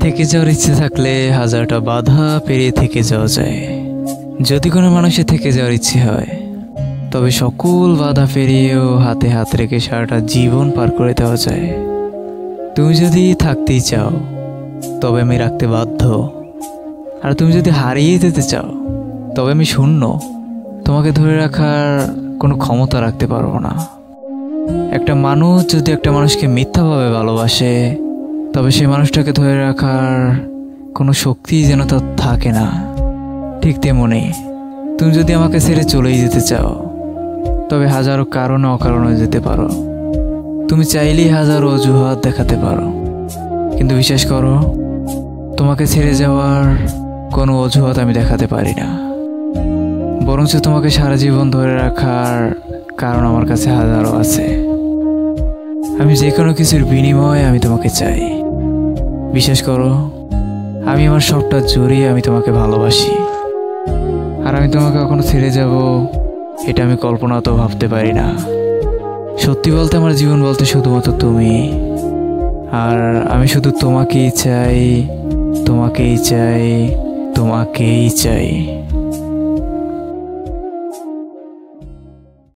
থেকে যাওয়ার ইচ্ছে থাকলে হাজারটা বাধা পেরিয়ে থেকে যাওয়া যায়। যদি কোনো মানুষের থেকে যাওয়ার ইচ্ছে হয়, তবে সকল বাধা পেরিয়েও হাতে হাত রেখে সারাটা জীবন পার করে দেওয়া যায়। তুমি যদি থাকতেই চাও, তবে আমি রাখতে বাধ্য। আর তুমি যদি হারিয়ে যেতে চাও, তবে আমি শূন্য। তোমাকে ধরে রাখার কোনো ক্ষমতা রাখতে পারবো না। একটা মানুষ যদি একটা মানুষকে মিথ্যাভাবে ভালোবাসে, তবে সেই মানুষটাকে ধরে রাখার কোনো শক্তি যেন তার থাকে না। ঠিক তেমনি তুমি যদি আমাকে ছেড়ে চলেই যেতে চাও, তবে হাজারো কারণে অকারণে যেতে পারো। তুমি চাইলেই হাজারো অজুহাত দেখাতে পারো, কিন্তু বিশ্বাস করো, তোমাকে ছেড়ে যাওয়ার কোনো অজুহাত আমি দেখাতে পারি না। বরঞ্চ তোমাকে সারা জীবন ধরে রাখার কারণ আমার কাছে হাজারো আছে। আমি যে কোনো কিছুর বিনিময়ে আমি তোমাকে চাই। বিশ্বাস করো, আমি আমার সবটা জড়িয়ে আমি তোমাকে ভালোবাসি। আর আমি তোমাকে কখনো ছেড়ে যাব, এটা আমি কল্পনাতেও ভাবতে পারি না। সত্যি বলতে আমার জীবন বলতে শুধুমাত্র তুমি। আর আমি শুধু তোমাকেই চাই, তোমাকেই চাই, তোমাকেই চাই।